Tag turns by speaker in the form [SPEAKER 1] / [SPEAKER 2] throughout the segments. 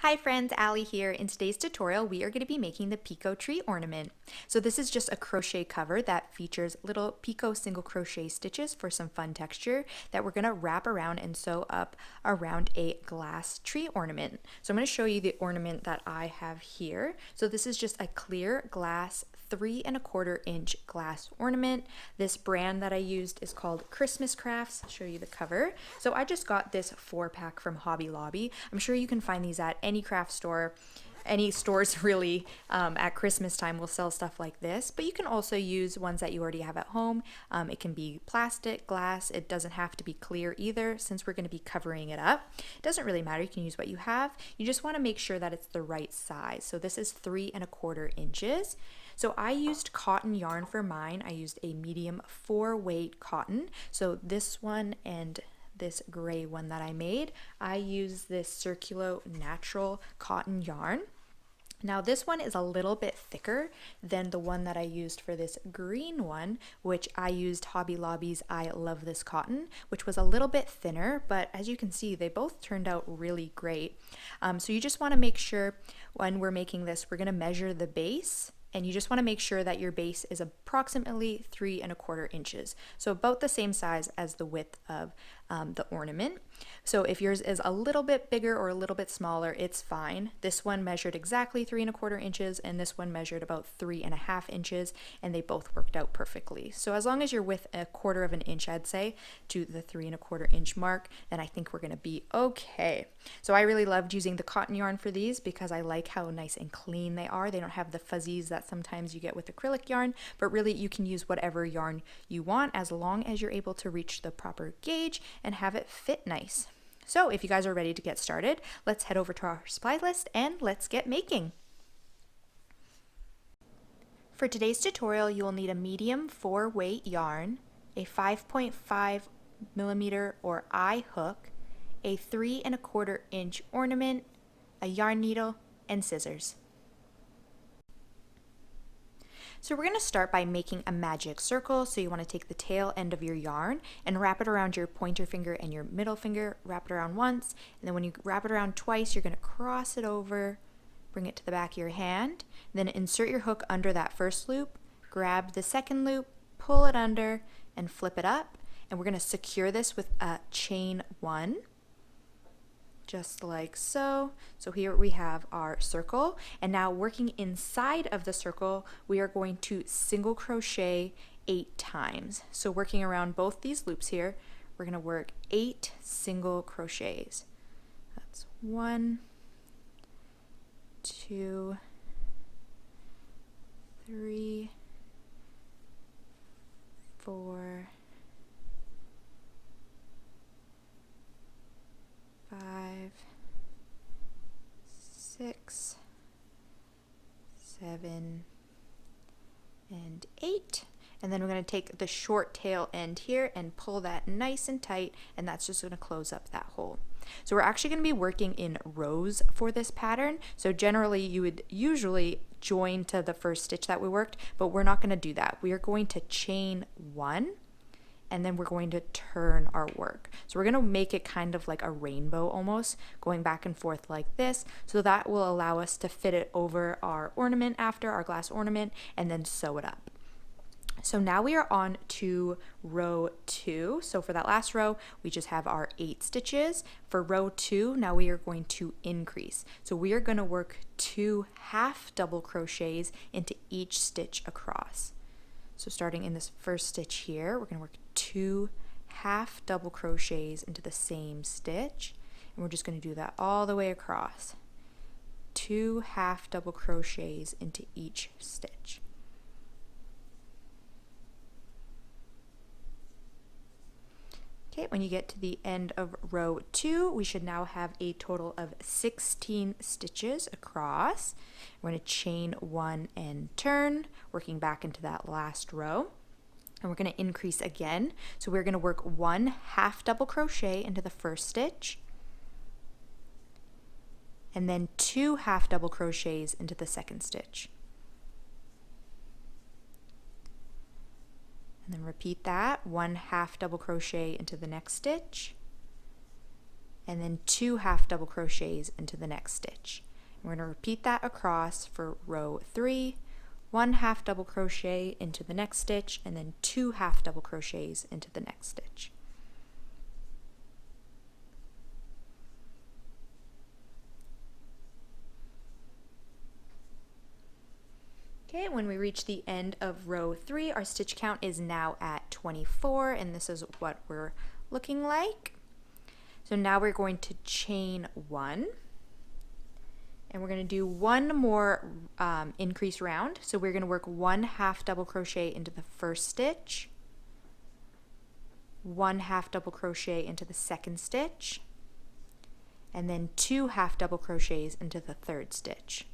[SPEAKER 1] Hi friends, Allie here. In today's tutorial, we are going to be making the PICOT tree ornament. So this is just a crochet cover that features little picot single crochet stitches for some fun texture that we're going to wrap around and sew up around a glass tree ornament. So I'm going to show you the ornament that I have here. So this is just a clear glass 3¼ inch glass ornament. This brand that I used is called Christmas Crafts. I'll show you the cover. So I just got this 4-pack from Hobby Lobby. I'm sure you can find these at any craft store. Any stores really at Christmas time will sell stuff like this, but you can also use ones that you already have at home. It can be plastic, glass. It doesn't have to be clear either since we're going to be covering it up. It doesn't really matter. You can use what you have. You just want to make sure that it's the right size. So this is 3¼ inches. So I used cotton yarn for mine. I used a medium 4-weight cotton. So this one and this gray one that I made, I use this Circulo natural cotton yarn. Now this one is a little bit thicker than the one that I used for this green one, which I used Hobby Lobby's I Love This Cotton, which was a little bit thinner, but as you can see, they both turned out really great. So you just want to make sure when we're making this, we're going to measure the base. And you just want to make sure that your base is approximately 3¼ inches. So about the same size as the width of the ornament. So if yours is a little bit bigger or a little bit smaller, it's fine. This one measured exactly 3¼ inches and this one measured about 3½ inches, and they both worked out perfectly. So as long as you're with 1/4 inch, I'd say, to the 3¼ inch mark, then I think we're going to be okay. So I really loved using the cotton yarn for these because I like how nice and clean they are. They don't have the fuzzies that sometimes you get with acrylic yarn, but really you can use whatever yarn you want as long as you're able to reach the proper gauge and have it fit nice. So if you guys are ready to get started, let's head over to our supply list and let's get making. For today's tutorial, you will need a medium 4-weight yarn, a 5.5mm or eye hook, a 3¼ inch ornament, a yarn needle, and scissors. So we're going to start by making a magic circle. So you want to take the tail end of your yarn and wrap it around your pointer finger and your middle finger. Wrap it around once, and then when you wrap it around twice, you're going to cross it over, bring it to the back of your hand, then insert your hook under that first loop, grab the second loop, pull it under, and flip it up. And we're going to secure this with a chain 1. Just like so. So here we have our circle, and now working inside of the circle, we are going to single crochet 8 times. So working around both these loops here, we're going to work 8 single crochets. That's 1, 2, 3, 4, 5, 6, 7, and 8. And then we're going to take the short tail end here and pull that nice and tight, and that's just going to close up that hole. So we're actually going to be working in rows for this pattern. So generally you would usually join to the first stitch that we worked, but we're not going to do that. We are going to chain 1, and then we're going to turn our work. So we're going to make it kind of like a rainbow almost, going back and forth like this. So that will allow us to fit it over our ornament after, our glass ornament, and then sew it up. So now we are on to row 2. So for that last row, we just have our 8 stitches. For row 2, now we are going to increase. So we are going to work 2 half double crochets into each stitch across. So starting in this first stitch here, we're going to work 2 half double crochets into the same stitch, and we're just going to do that all the way across. 2 half double crochets into each stitch. Okay, when you get to the end of row 2, we should now have a total of 16 stitches across. We're going to chain 1 and turn, working back into that last row. And we're going to increase again. So we're going to work 1 half double crochet into the first stitch, and then 2 half double crochets into the second stitch. And then repeat that, 1 half double crochet into the next stitch, and then 2 half double crochets into the next stitch. We're going to repeat that across for row 3, 1 half double crochet into the next stitch, and then 2 half double crochets into the next stitch. Okay, when we reach the end of row 3, our stitch count is now at 24, and this is what we're looking like. So now we're going to chain 1, and we're going to do one more increase round. So we're going to work 1 half double crochet into the first stitch, 1 half double crochet into the second stitch, and then 2 half double crochets into the third stitch.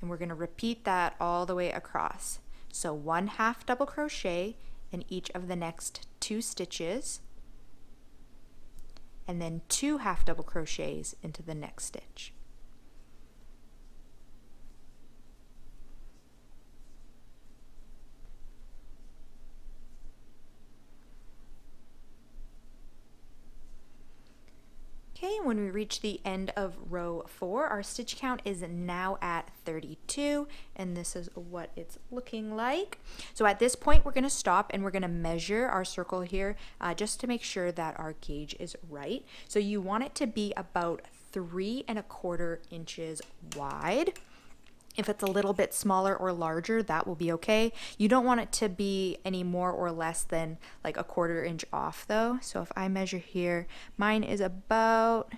[SPEAKER 1] And we're going to repeat that all the way across. So 1 half double crochet in each of the next 2 stitches, and then 2 half double crochets into the next stitch. Okay, when we reach the end of row 4, our stitch count is now at 32, and this is what it's looking like. So at this point, we're going to stop and we're going to measure our circle here just to make sure that our gauge is right. So you want it to be about 3 1/4 inches wide. If it's a little bit smaller or larger, that will be okay. You don't want it to be any more or less than like 1/4 inch off though. So if I measure here, mine is about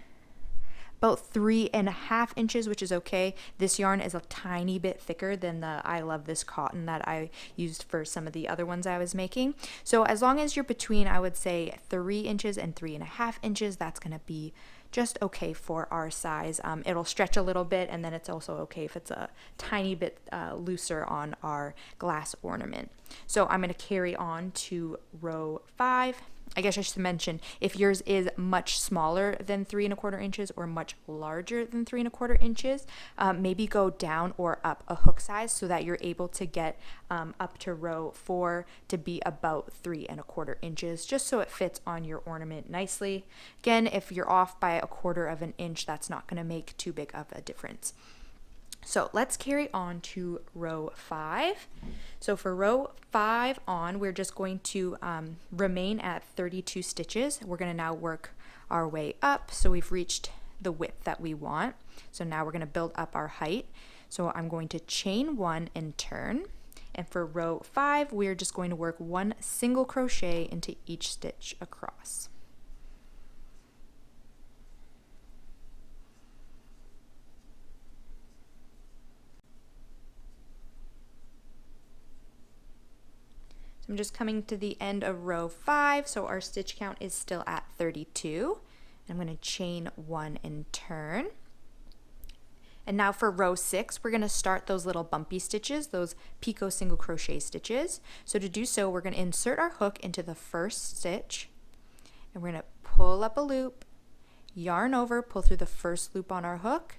[SPEAKER 1] 3 1/2 inches, which is okay. This yarn is a tiny bit thicker than the I Love This cotton that I used for some of the other ones I was making. So as long as you're between, I would say 3 inches and 3 1/2 inches, that's gonna be just okay for our size. It'll stretch a little bit, and then it's also okay if it's a tiny bit looser on our glass ornament. So I'm going to carry on to row 5. I guess I should mention, if yours is much smaller than 3 1/4 inches or much larger than 3 1/4 inches, maybe go down or up a hook size so that you're able to get up to row 4 to be about 3 1/4 inches, just so it fits on your ornament nicely. Again, if you're off by 1/4 inch, that's not going to make too big of a difference. So let's carry on to row 5. So for row 5 on, we're just going to remain at 32 stitches. We're going to now work our way up. So we've reached the width that we want. So now we're going to build up our height. So I'm going to chain 1 and turn. And for row 5, we're just going to work 1 single crochet into each stitch across. I'm just coming to the end of row 5, so our stitch count is still at 32. I'm going to chain 1 and turn. And now for row 6, we're going to start those little bumpy stitches, those picot single crochet stitches. So to do so, we're going to insert our hook into the first stitch, and we're going to pull up a loop, yarn over, pull through the first loop on our hook,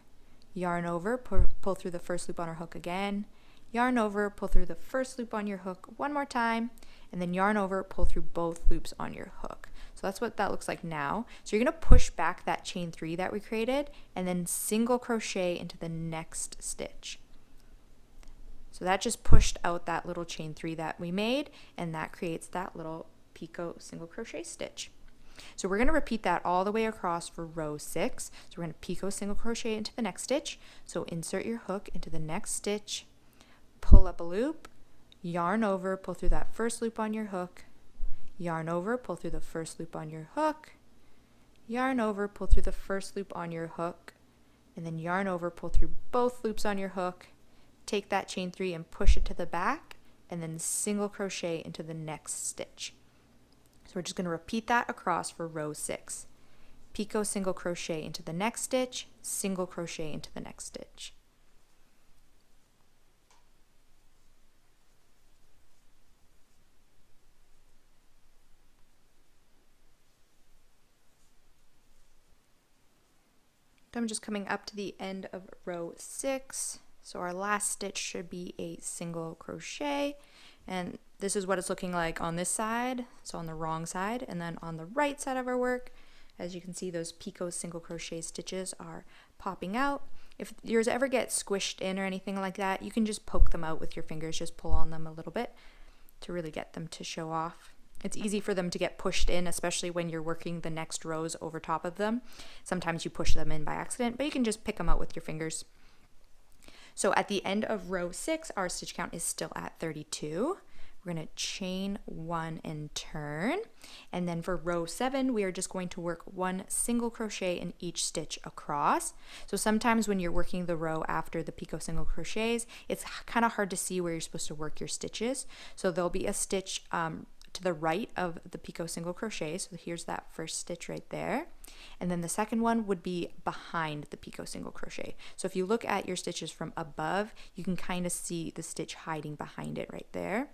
[SPEAKER 1] yarn over, pull through the first loop on our hook again, yarn over, pull through the first loop on your hook one more time, and then yarn over, pull through both loops on your hook. So that's what that looks like now. So you're going to push back that chain 3 that we created and then single crochet into the next stitch. So that just pushed out that little chain 3 that we made, and that creates that little picot single crochet stitch. So we're going to repeat that all the way across for row 6. So we're going to picot single crochet into the next stitch. So insert your hook into the next stitch, pull up a loop, yarn over, pull through that first loop on your hook, yarn over, pull through the first loop on your hook, yarn over, pull through the first loop on your hook, and then yarn over, pull through both loops on your hook, take that chain 3 and push it to the back, and then single crochet into the next stitch. So we're just going to repeat that across for row 6. Picot single crochet into the next stitch, single crochet into the next stitch. I'm just coming up to the end of row 6. So our last stitch should be a single crochet, and this is what it's looking like on this side, so on the wrong side, and then on the right side of our work, As you can see, those picot single crochet stitches are popping out. If yours ever get squished in or anything like that, you can just poke them out with your fingers, just pull on them a little bit to really get them to show off. It's easy for them to get pushed in, especially when you're working the next rows over top of them. Sometimes you push them in by accident, but you can just pick them out with your fingers. So at the end of row 6, our stitch count is still at 32. We're going to chain 1 and turn. And then for row 7, we are just going to work 1 single crochet in each stitch across. So sometimes when you're working the row after the picot single crochets, it's kind of hard to see where you're supposed to work your stitches. So there'll be a stitch to the right of the picot single crochet. So here's that first stitch right there. And then the second one would be behind the picot single crochet. So if you look at your stitches from above, you can kind of see the stitch hiding behind it right there.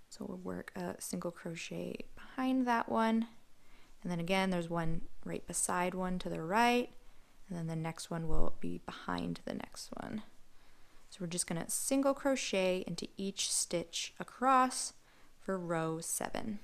[SPEAKER 1] So we'll work a single crochet behind that one. And then again, there's one right beside one to the right. And then the next one will be behind the next one. So we're just going to single crochet into each stitch across for row 7.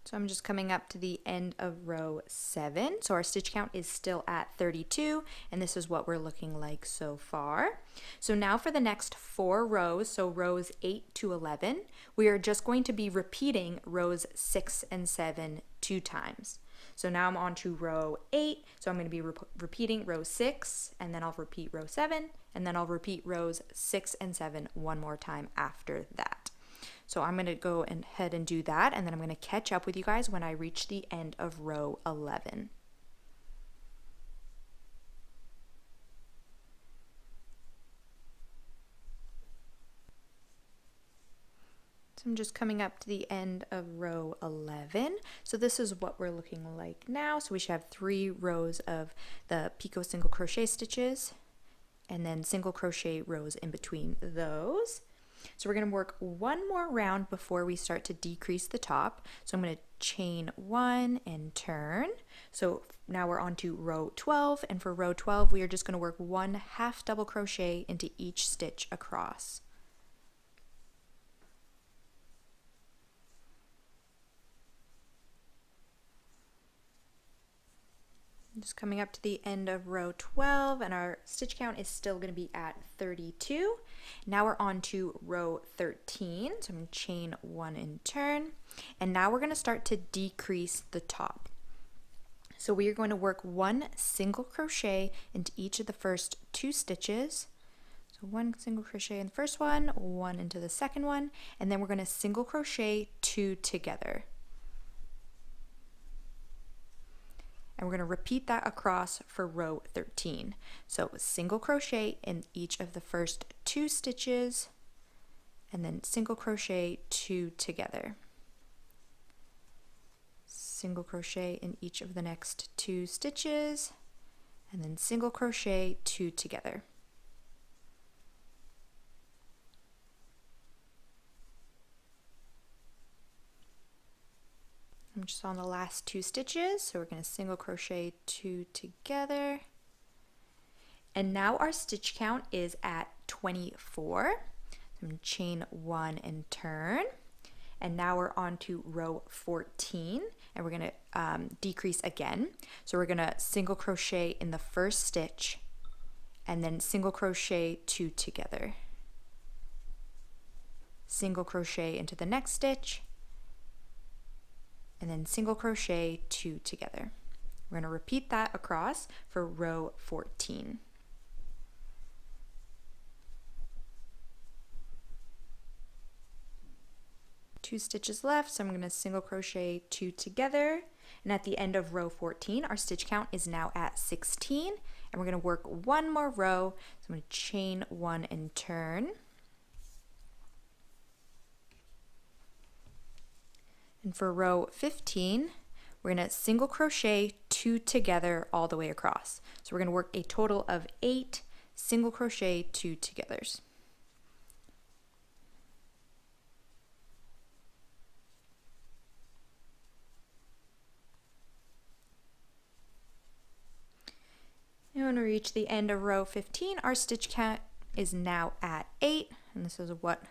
[SPEAKER 1] So I'm just coming up to the end of row 7. So our stitch count is still at 32, and this is what we're looking like so far. So now for the next 4 rows, so rows 8 to 11, we are just going to be repeating rows 6 and 7 2 times. So now I'm on to row 8, so I'm going to be repeating row 6, and then I'll repeat row 7, and then I'll repeat rows 6 and 7 one more time after that. So I'm going to go ahead and do that, and then I'm going to catch up with you guys when I reach the end of row 11. So I'm just coming up to the end of row 11. So this is what we're looking like now. So we should have 3 rows of the picot single crochet stitches, and then single crochet rows in between those. So we're going to work one more round before we start to decrease the top. So I'm going to chain 1 and turn. So now we're on to row 12, and for row 12 we are just going to work 1 half double crochet into each stitch across. Just coming up to the end of row 12, and our stitch count is still going to be at 32. Now we're on to row 13, so I'm going to chain 1 and turn, and now we're going to start to decrease the top. So we are going to work 1 single crochet into each of the first 2 stitches. So 1 single crochet in the first one, 1 into the second one, and then we're going to single crochet 2 together. And we're going to repeat that across for row 13. So single crochet in each of the first 2 stitches, and then single crochet 2 together. Single crochet in each of the next 2 stitches, and then single crochet 2 together. I'm just on the last 2 stitches, so we're going to single crochet 2 together. And now our stitch count is at 24. So I'm going to chain 1 and turn. And now we're on to row 14, and we're going to decrease again. So we're going to single crochet in the first stitch, and then single crochet 2 together. Single crochet into the next stitch, and then single crochet 2 together. We're going to repeat that across for row 14. Two stitches left, so I'm going to single crochet 2 together, and at the end of row 14 our stitch count is now at 16, and we're going to work one more row. So I'm going to chain 1 and turn. And for row 15, we're going to single crochet 2 together all the way across. So we're going to work a total of 8 single crochet 2 togethers. And when we reach the end of row 15, our stitch count is now at 8, and this is what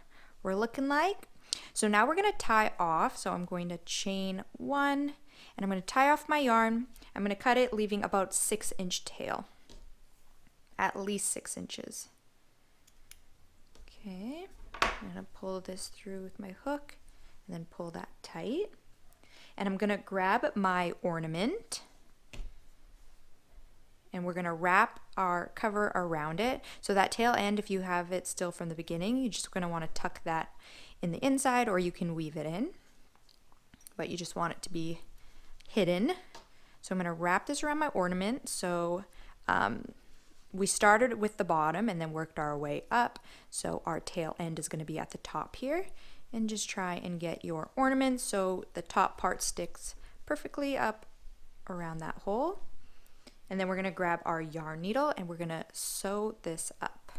[SPEAKER 1] we're looking like. So now we're going to tie off. So I'm going to chain 1 and I'm going to tie off my yarn. I'm going to cut it, leaving about 6-inch tail, at least 6 inches. Okay, I'm going to pull this through with my hook and then pull that tight. And I'm going to grab my ornament and we're going to wrap our cover around it. So that tail end, if you have it still from the beginning, you're just going to want to tuck that in the inside, or you can weave it in, but you just want it to be hidden. So I'm going to wrap this around my ornament. So we started with the bottom and then worked our way up. So our tail end is going to be at the top here, and just try and get your ornament so the top part sticks perfectly up around that hole. And then we're going to grab our yarn needle and we're going to sew this up.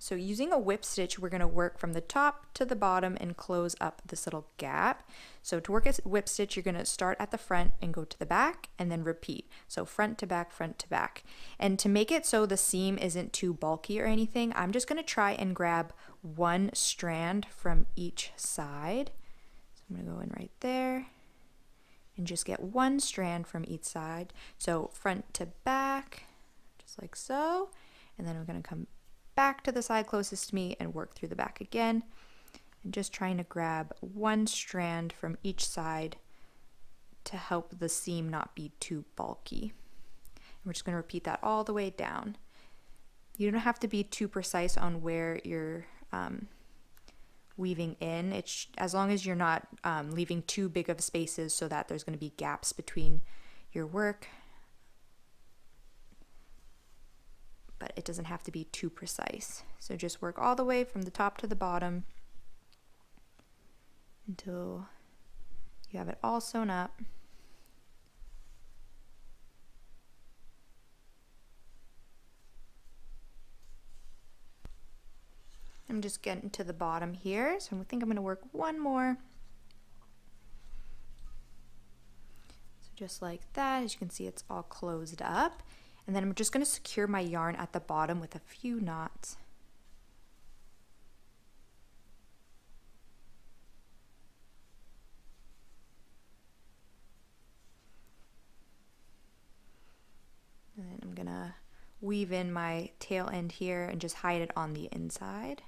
[SPEAKER 1] So using a whip stitch, we're going to work from the top to the bottom and close up this little gap. So to work a whip stitch, you're going to start at the front and go to the back and then repeat. So front to back, front to back. And to make it so the seam isn't too bulky or anything, I'm just going to try and grab one strand from each side. So I'm going to go in right there and just get one strand from each side. So front to back, just like so. And then I'm going to come back to the side closest to me and work through the back again. And just trying to grab one strand from each side to help the seam not be too bulky. And we're just going to repeat that all the way down. You don't have to be too precise on where you're weaving in. It's as long as you're not leaving too big of spaces so that there's going to be gaps between your work. But it doesn't have to be too precise. So just work all the way from the top to the bottom until you have it all sewn up. I'm just getting to the bottom here, so I think I'm going to work one more. So just like that, as you can see, it's all closed up. And then I'm just going to secure my yarn at the bottom with a few knots. And then I'm going to weave in my tail end here and just hide it on the inside.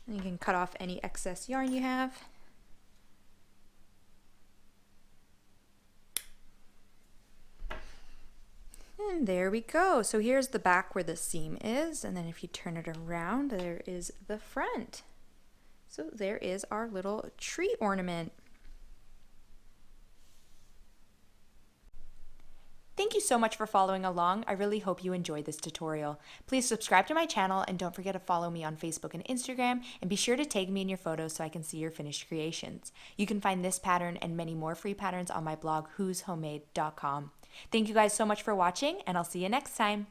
[SPEAKER 1] And you can cut off any excess yarn you have. And there we go. So here's the back where the seam is, and then if you turn it around, there is the front. So there is our little tree ornament. Thank you so much for following along. I really hope you enjoyed this tutorial. Please subscribe to my channel and don't forget to follow me on Facebook and Instagram, and be sure to tag me in your photos so I can see your finished creations. You can find this pattern and many more free patterns on my blog whoshomemade.com. Thank you guys so much for watching, and I'll see you next time.